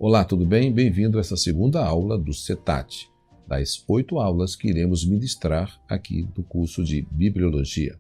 Olá, tudo bem? Bem-vindo a essa segunda aula do CETAT, das 8 aulas que iremos ministrar aqui do curso de Bibliologia.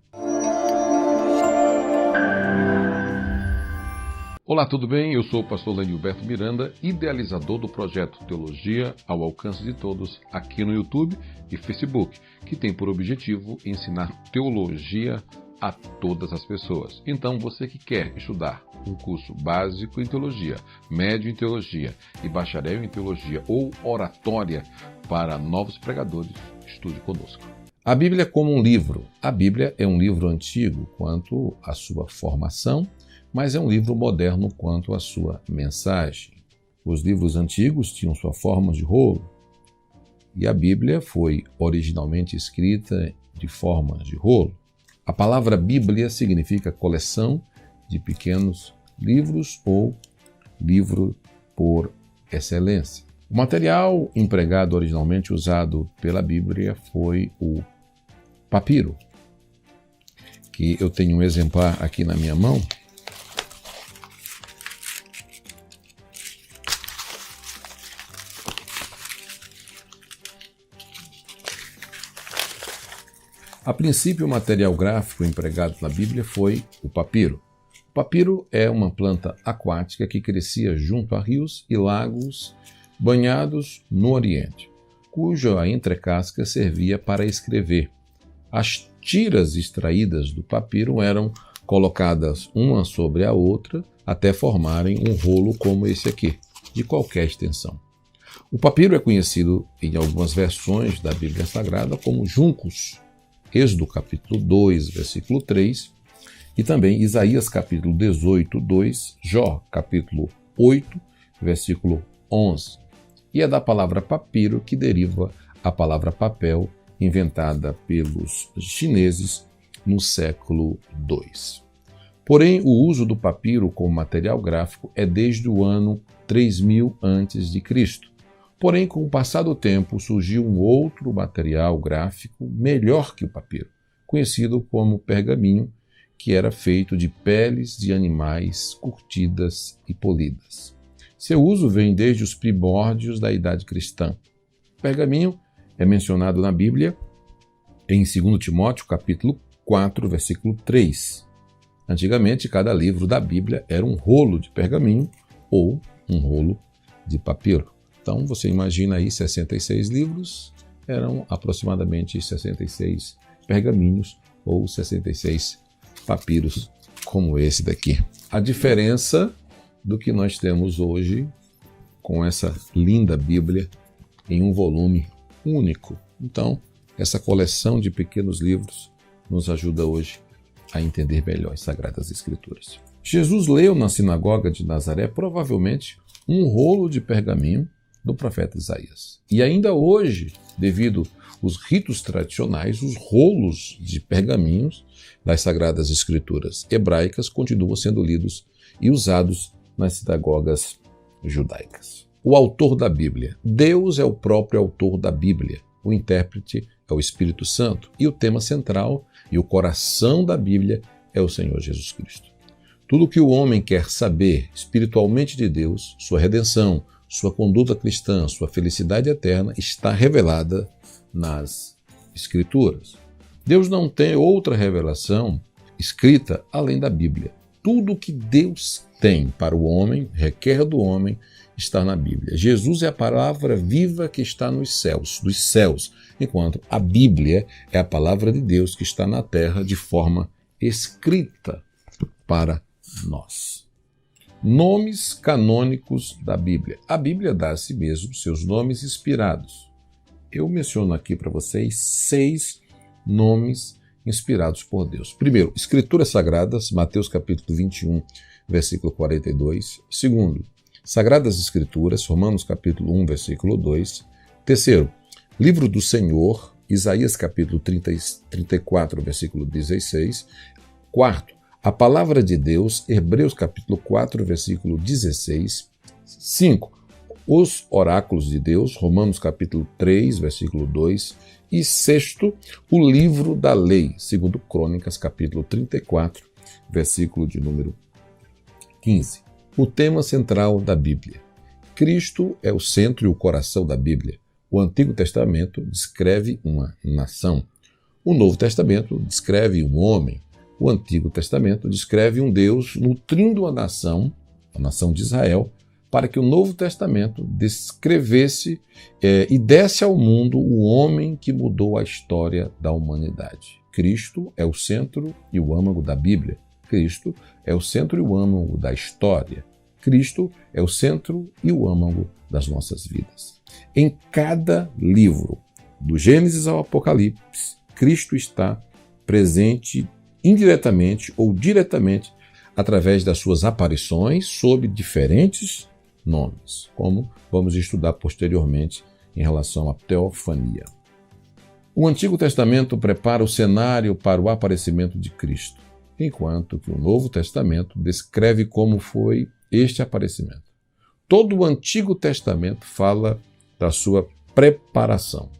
Olá, tudo bem? Eu sou o pastor Lenilberto Miranda, idealizador do projeto Teologia ao Alcance de Todos aqui no YouTube e Facebook, que tem por objetivo ensinar teologia a todas as pessoas. Então, você que quer estudar um curso básico em teologia, médio em teologia e bacharel em teologia ou oratória para novos pregadores, estude conosco. A Bíblia como um livro. A Bíblia é um livro antigo quanto à sua formação, mas é um livro moderno quanto à sua mensagem. Os livros antigos tinham sua forma de rolo e a Bíblia foi originalmente escrita de forma de rolo. A palavra Bíblia significa coleção de pequenos livros ou livro por excelência. O material empregado originalmente usado pela Bíblia foi o papiro, que eu tenho um exemplar aqui na minha mão. A princípio, o material gráfico empregado na Bíblia foi o papiro. O papiro é uma planta aquática que crescia junto a rios e lagos banhados no Oriente, cuja entrecasca servia para escrever. As tiras extraídas do papiro eram colocadas uma sobre a outra até formarem um rolo como esse aqui, de qualquer extensão. O papiro é conhecido em algumas versões da Bíblia Sagrada como juncos, Êxodo capítulo 2, versículo 3, e também Isaías capítulo 18, 2, Jó capítulo 8, versículo 11. E é da palavra papiro que deriva a palavra papel, inventada pelos chineses no século II. Porém, o uso do papiro como material gráfico é desde o ano 3000 a.C. Porém, com o passar do tempo, surgiu um outro material gráfico melhor que o papiro, conhecido como pergaminho, que era feito de peles de animais curtidas e polidas. Seu uso vem desde os primórdios da idade cristã. O pergaminho é mencionado na Bíblia em 2 Timóteo, capítulo 4, versículo 3. Antigamente, cada livro da Bíblia era um rolo de pergaminho ou um rolo de papiro. Então, você imagina aí 66 livros, eram aproximadamente 66 pergaminhos ou 66 papiros, como esse daqui. A diferença do que nós temos hoje com essa linda Bíblia em um volume único. Então, essa coleção de pequenos livros nos ajuda hoje a entender melhor as Sagradas Escrituras. Jesus leu na sinagoga de Nazaré, provavelmente, um rolo de pergaminho do profeta Isaías. E ainda hoje, devido aos ritos tradicionais, os rolos de pergaminhos das Sagradas Escrituras hebraicas continuam sendo lidos e usados nas sinagogas judaicas. O autor da Bíblia. Deus é o próprio autor da Bíblia. O intérprete é o Espírito Santo. E o tema central e o coração da Bíblia é o Senhor Jesus Cristo. Tudo o que o homem quer saber espiritualmente de Deus, sua redenção, sua conduta cristã, sua felicidade eterna, está revelada nas Escrituras. Deus não tem outra revelação escrita além da Bíblia. Tudo que Deus tem para o homem, requer do homem, está na Bíblia. Jesus é a palavra viva que está nos céus, dos céus, enquanto a Bíblia é a palavra de Deus que está na terra de forma escrita para nós. Nomes canônicos da Bíblia. A Bíblia dá a si mesmo seus nomes inspirados. Eu menciono aqui para vocês 6 nomes inspirados por Deus. Primeiro, Escrituras Sagradas, Mateus capítulo 21, versículo 42. Segundo, Sagradas Escrituras, Romanos capítulo 1, versículo 2. Terceiro, Livro do Senhor, Isaías capítulo 34, versículo 16. Quarto, a Palavra de Deus, Hebreus capítulo 4, versículo 16. 5. Os Oráculos de Deus, Romanos capítulo 3, versículo 2. E sexto, o Livro da Lei, segundo Crônicas capítulo 34, versículo de número 15. O tema central da Bíblia. Cristo é o centro e o coração da Bíblia. O Antigo Testamento descreve uma nação. O Novo Testamento descreve um homem. O Antigo Testamento descreve um Deus nutrindo a nação de Israel, para que o Novo Testamento descrevesse e desse ao mundo o homem que mudou a história da humanidade. Cristo é o centro e o âmago da Bíblia. Cristo é o centro e o âmago da história. Cristo é o centro e o âmago das nossas vidas. Em cada livro, do Gênesis ao Apocalipse, Cristo está presente indiretamente ou diretamente através das suas aparições sob diferentes nomes, como vamos estudar posteriormente em relação à teofania. O Antigo Testamento prepara o cenário para o aparecimento de Cristo, enquanto que o Novo Testamento descreve como foi este aparecimento. Todo o Antigo Testamento fala da sua preparação.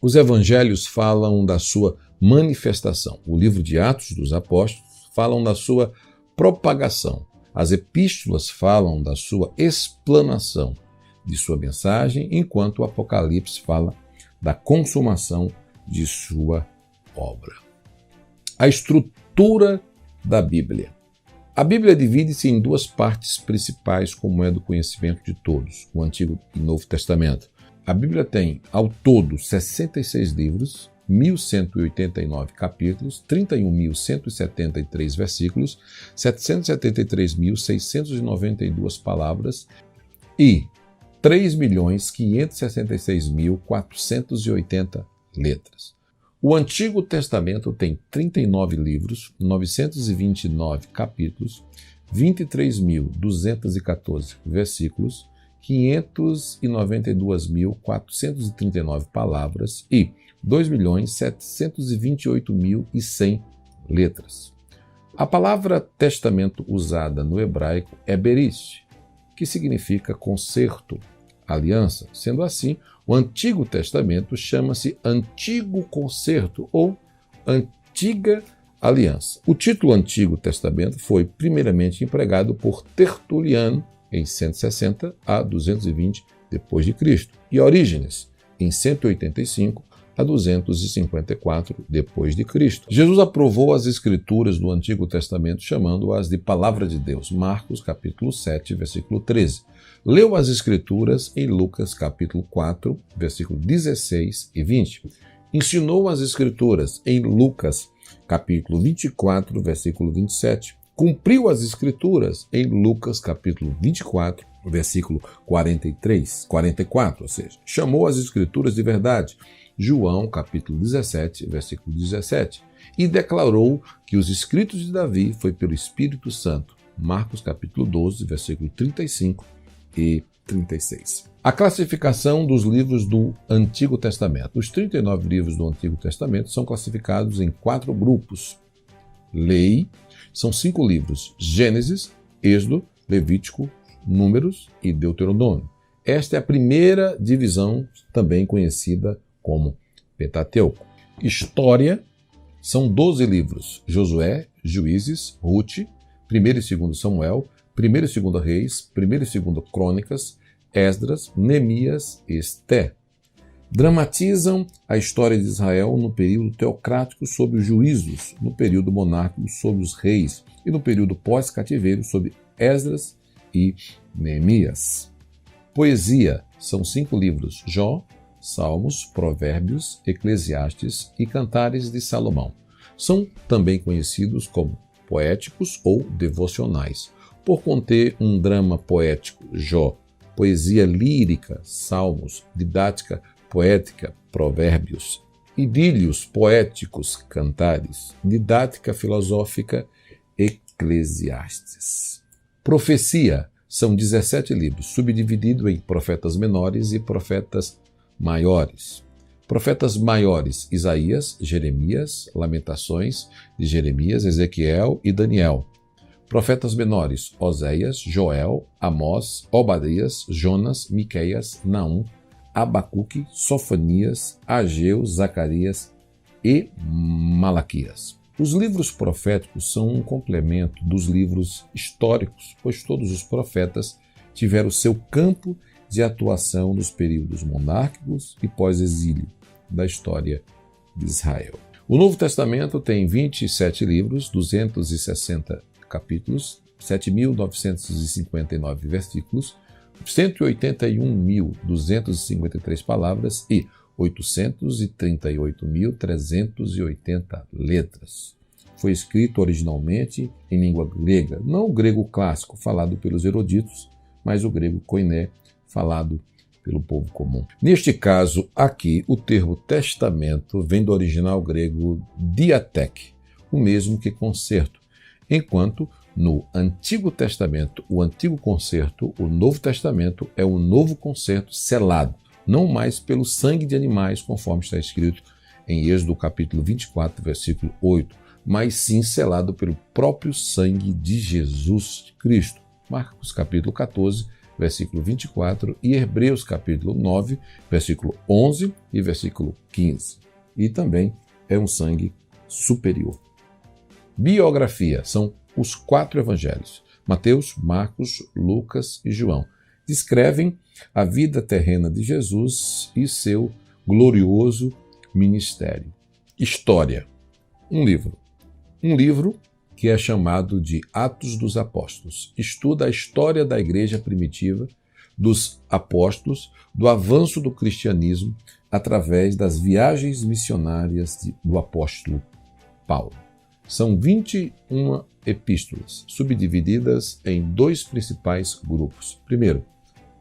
Os evangelhos falam da sua manifestação. O livro de Atos dos Apóstolos falam da sua propagação. As epístolas falam da sua explanação de sua mensagem, enquanto o Apocalipse fala da consumação de sua obra. A estrutura da Bíblia. A Bíblia divide-se em duas partes principais, como é do conhecimento de todos, o Antigo e Novo Testamento. A Bíblia tem, ao todo, 66 livros, 1.189 capítulos, 31.173 versículos, 773.692 palavras e 3.566.480 letras. O Antigo Testamento tem 39 livros, 929 capítulos, 23.214 versículos, 592.439 palavras e 2.728.100 letras. A palavra testamento usada no hebraico é berith, que significa concerto, aliança. Sendo assim, o Antigo Testamento chama-se Antigo Concerto ou Antiga Aliança. O título Antigo Testamento foi primeiramente empregado por Tertuliano em 160 a 220 d.C. e Orígenes em 185 a 254 d.C. Jesus aprovou as escrituras do Antigo Testamento chamando-as de Palavra de Deus. Marcos capítulo 7, versículo 13. Leu as escrituras em Lucas capítulo 4, versículo 16 e 20. Ensinou as escrituras em Lucas capítulo 24, versículo 27. Cumpriu as escrituras em Lucas capítulo 24, versículo 44, ou seja, chamou as escrituras de verdade. João capítulo 17, versículo 17. E declarou que os escritos de Davi foi pelo Espírito Santo. Marcos capítulo 12, versículo 35 e 36. A classificação dos livros do Antigo Testamento. Os 39 livros do Antigo Testamento são classificados em 4 grupos. Lei, são 5 livros: Gênesis, Êxodo, Levítico, Números e Deuteronômio. Esta é a primeira divisão, também conhecida como Pentateuco. História, são 12 livros: Josué, Juízes, Rute, 1º e 2º Samuel, 1º e 2º Reis, 1º e 2º Crônicas, Esdras, Neemias e Esté. Dramatizam a história de Israel no período teocrático sob os juízos, no período monárquico sob os reis e no período pós-cativeiro sob Esdras e Neemias. Poesia, são 5 livros: Jó, Salmos, Provérbios, Eclesiastes e Cantares de Salomão. São também conhecidos como poéticos ou devocionais, por conter um drama poético, Jó, poesia lírica, Salmos, didática poética, Provérbios, idílios poéticos, Cantares, didática filosófica, Eclesiastes. Profecia, são 17 livros, subdividido em profetas menores e profetas maiores. Profetas maiores: Isaías, Jeremias, Lamentações de Jeremias, Ezequiel e Daniel. Profetas menores: Oséias, Joel, Amós, Obadias, Jonas, Miqueias, Naum, Abacuque, Sofonias, Ageu, Zacarias e Malaquias. Os livros proféticos são um complemento dos livros históricos, pois todos os profetas tiveram seu campo de atuação nos períodos monárquicos e pós-exílio da história de Israel. O Novo Testamento tem 27 livros, 260 capítulos, 7.959 versículos, 181.253 palavras e 838.380 letras. Foi escrito originalmente em língua grega, não o grego clássico falado pelos eruditos, mas o grego koiné, falado pelo povo comum. Neste caso aqui, o termo testamento vem do original grego diatek, o mesmo que concerto, enquanto no Antigo Testamento, o Antigo Concerto, o Novo Testamento é um novo concerto selado, não mais pelo sangue de animais, conforme está escrito em Êxodo capítulo 24, versículo 8, mas sim selado pelo próprio sangue de Jesus Cristo. Marcos capítulo 14, versículo 24 e Hebreus capítulo 9, versículo 11 e versículo 15. E também é um sangue superior. Biografia são os 4 evangelhos, Mateus, Marcos, Lucas e João, descrevem a vida terrena de Jesus e seu glorioso ministério. História. Um livro que é chamado de Atos dos Apóstolos. Estuda a história da igreja primitiva, dos apóstolos, do avanço do cristianismo através das viagens missionárias do apóstolo Paulo. São 21 epístolas, subdivididas em 2 principais grupos. Primeiro,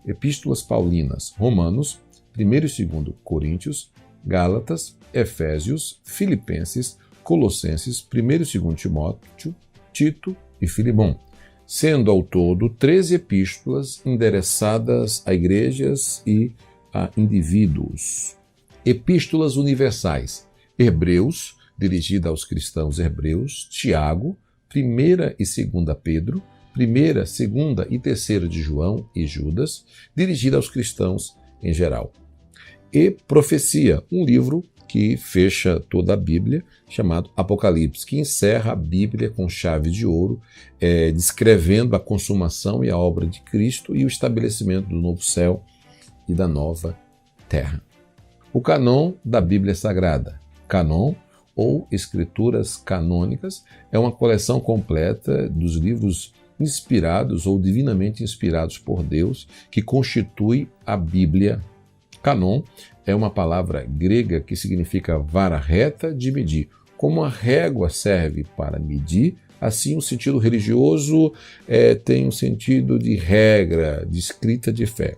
epístolas paulinas, Romanos, 1º e 2º Coríntios, Gálatas, Efésios, Filipenses, Colossenses, 1º e 2º Timóteo, Tito e Filemão, sendo ao todo 13 epístolas endereçadas a igrejas e a indivíduos. Epístolas universais, Hebreus, dirigida aos cristãos hebreus, Tiago, 1ª e 2ª Pedro, 1ª, 2ª e 3ª de João e Judas, dirigida aos cristãos em geral. E Profecia, um livro que fecha toda a Bíblia, chamado Apocalipse, que encerra a Bíblia com chave de ouro, descrevendo a consumação e a obra de Cristo e o estabelecimento do novo céu e da nova terra. O cânon da Bíblia Sagrada. Cânon, ou Escrituras Canônicas, é uma coleção completa dos livros inspirados ou divinamente inspirados por Deus, que constitui a Bíblia. Cânon é uma palavra grega que significa vara reta de medir. Como a régua serve para medir, assim o sentido religioso tem um sentido de regra, de escrita de fé.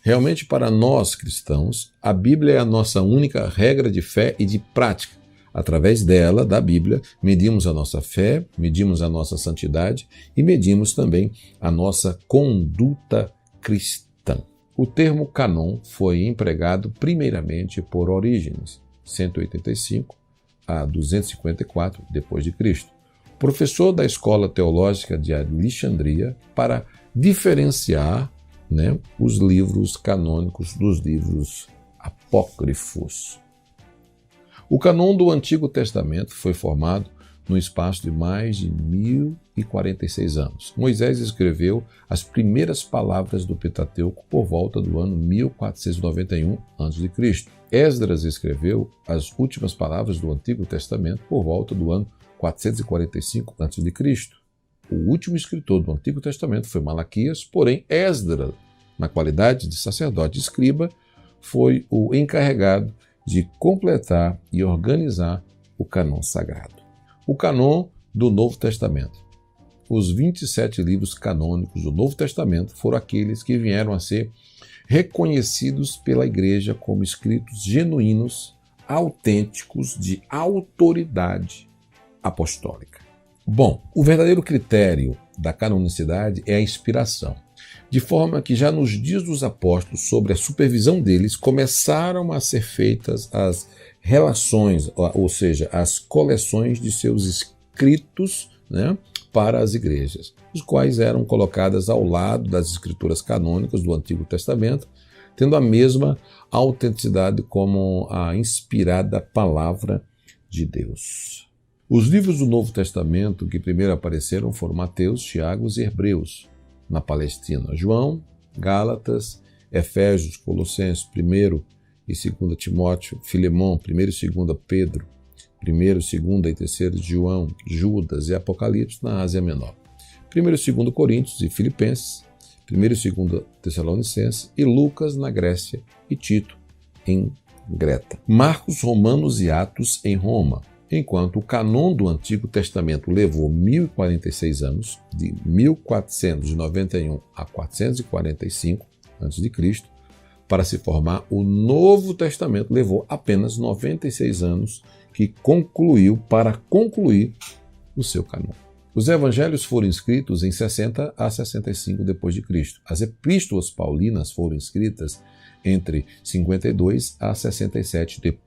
Realmente, para nós cristãos, a Bíblia é a nossa única regra de fé e de prática. Através dela, da Bíblia, medimos a nossa fé, medimos a nossa santidade e medimos também a nossa conduta cristã. O termo cânon foi empregado primeiramente por Orígenes, 185 a 254 d.C., professor da Escola Teológica de Alexandria, para diferenciar os livros canônicos dos livros apócrifos. O cânon do Antigo Testamento foi formado no espaço de mais de 1046 anos. Moisés escreveu as primeiras palavras do Pentateuco por volta do ano 1491 a.C. Esdras escreveu as últimas palavras do Antigo Testamento por volta do ano 445 a.C. O último escritor do Antigo Testamento foi Malaquias, porém Esdras, na qualidade de sacerdote e escriba, foi o encarregado de completar e organizar o cânon sagrado. O cânon do Novo Testamento. Os 27 livros canônicos do Novo Testamento foram aqueles que vieram a ser reconhecidos pela Igreja como escritos genuínos, autênticos, de autoridade apostólica. Bom, o verdadeiro critério da canonicidade é a inspiração, de forma que já nos dias dos apóstolos, sob a supervisão deles, começaram a ser feitas as relações, ou seja, as coleções de seus escritos para as igrejas, os quais eram colocadas ao lado das escrituras canônicas do Antigo Testamento, tendo a mesma autenticidade como a inspirada palavra de Deus. Os livros do Novo Testamento que primeiro apareceram foram Mateus, Tiago e Hebreus. na Palestina. João, Gálatas, Efésios, Colossenses, 1º e 2º Timóteo, Filemão, 1º e 2º Pedro, 1º, 2º e 3º João, Judas e Apocalipse na Ásia Menor. 1º e 2º Coríntios e Filipenses, 1º e 2º Tessalonicenses e Lucas na Grécia e Tito em Creta. Marcos, Romanos e Atos em Roma. Enquanto o cânon do Antigo Testamento levou 1046 anos, de 1491 a 445 a.C., para se formar, o Novo Testamento levou apenas 96 anos para concluir o seu cânon. Os evangelhos foram escritos em 60 a 65 d.C. As epístolas paulinas foram escritas entre 52 a 67 d.C.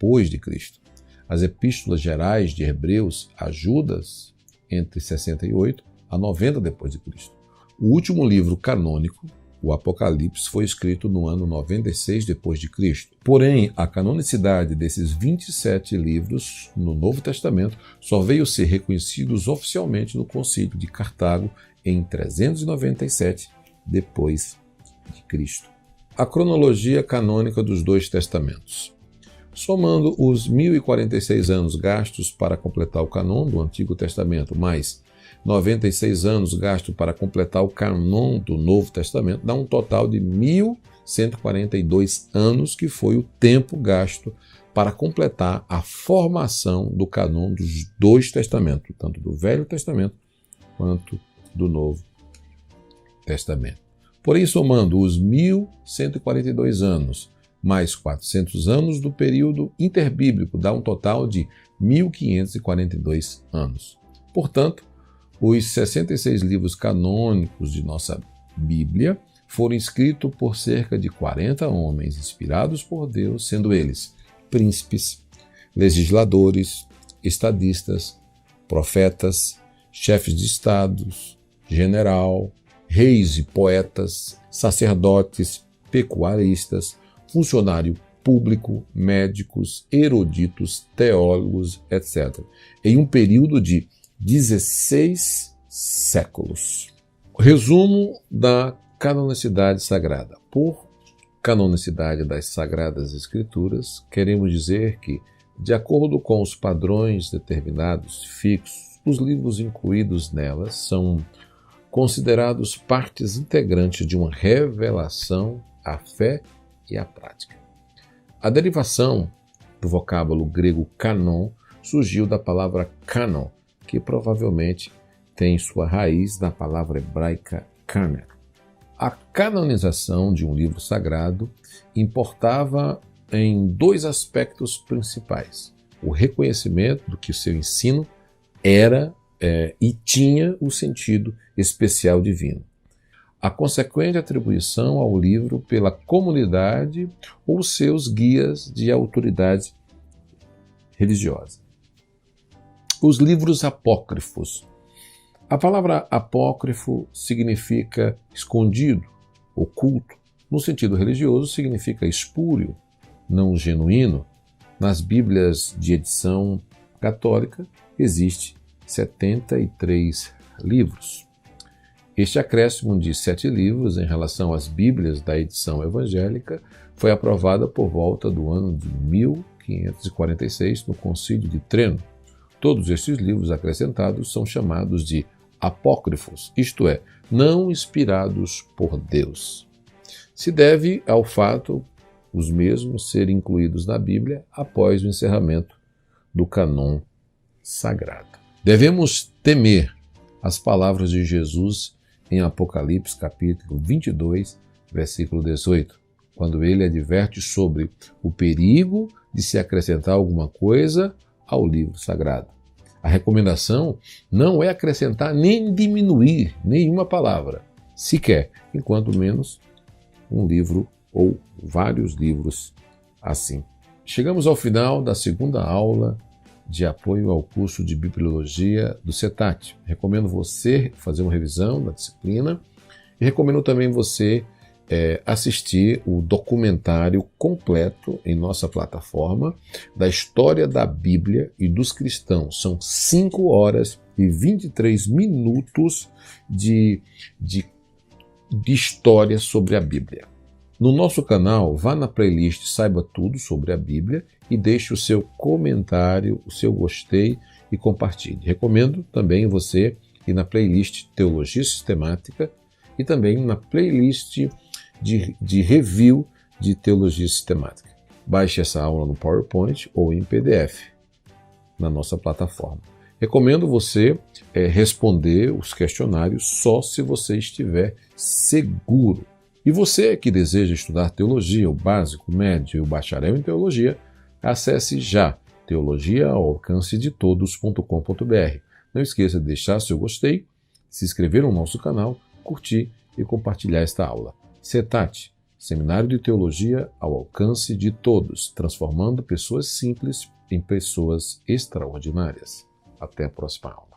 As epístolas gerais de Hebreus a Judas, entre 68 a 90 d.C. O último livro canônico, o Apocalipse, foi escrito no ano 96 d.C. Porém, a canonicidade desses 27 livros no Novo Testamento só veio ser reconhecidos oficialmente no Concílio de Cartago em 397 d.C. A cronologia canônica dos dois testamentos. Somando os 1046 anos gastos para completar o cânon do Antigo Testamento, mais 96 anos gastos para completar o cânon do Novo Testamento, dá um total de 1142 anos, que foi o tempo gasto para completar a formação do cânon dos dois testamentos, tanto do Velho Testamento quanto do Novo Testamento. Porém, somando os 1142 anos mais 400 anos do período interbíblico, dá um total de 1542 anos. Portanto, os 66 livros canônicos de nossa Bíblia foram escritos por cerca de 40 homens inspirados por Deus, sendo eles príncipes, legisladores, estadistas, profetas, chefes de estados, general, reis e poetas, sacerdotes, pecuaristas, funcionário público, médicos, eruditos, teólogos, etc., em um período de 16 séculos. Resumo da canonicidade sagrada. Por canonicidade das Sagradas Escrituras, queremos dizer que, de acordo com os padrões determinados, fixos, os livros incluídos nelas são considerados partes integrantes de uma revelação à fé e à prática. A derivação do vocábulo grego canon surgiu da palavra canon, que provavelmente tem sua raiz na palavra hebraica caner. A canonização de um livro sagrado importava em dois aspectos principais: o reconhecimento do que o seu ensino era e tinha o sentido especial divino, a consequente atribuição ao livro pela comunidade ou seus guias de autoridade religiosa. Os livros apócrifos. A palavra apócrifo significa escondido, oculto. No sentido religioso, significa espúrio, não genuíno. Nas Bíblias de edição católica, existe 73 livros. Este acréscimo de 7 livros em relação às Bíblias da edição evangélica foi aprovada por volta do ano de 1546 no Concílio de Trento. Todos estes livros acrescentados são chamados de apócrifos, isto é, não inspirados por Deus. Se deve ao fato os mesmos serem incluídos na Bíblia após o encerramento do cânon sagrado. Devemos temer as palavras de Jesus em Apocalipse capítulo 22, versículo 18, quando ele adverte sobre o perigo de se acrescentar alguma coisa ao livro sagrado. A recomendação não é acrescentar nem diminuir nenhuma palavra, sequer, enquanto menos um livro ou vários livros assim. Chegamos ao final da segunda aula de apoio ao curso de Bibliologia do CETAT. Recomendo você fazer uma revisão da disciplina e recomendo também você assistir o documentário completo em nossa plataforma da história da Bíblia e dos cristãos. São 5 horas e 23 minutos de de história sobre a Bíblia. No nosso canal, vá na playlist Saiba Tudo sobre a Bíblia e deixe o seu comentário, o seu gostei e compartilhe. Recomendo também você ir na playlist Teologia Sistemática e também na playlist de review de Teologia Sistemática. Baixe essa aula no PowerPoint ou em PDF na nossa plataforma. Recomendo você responder os questionários só se você estiver seguro. E você que deseja estudar teologia, o básico, o médio e o bacharel em teologia, acesse já teologiaalcancedetodos.com.br. Não esqueça de deixar seu gostei, se inscrever no nosso canal, curtir e compartilhar esta aula. CETAT, Seminário de Teologia ao Alcance de Todos, transformando pessoas simples em pessoas extraordinárias. Até a próxima aula.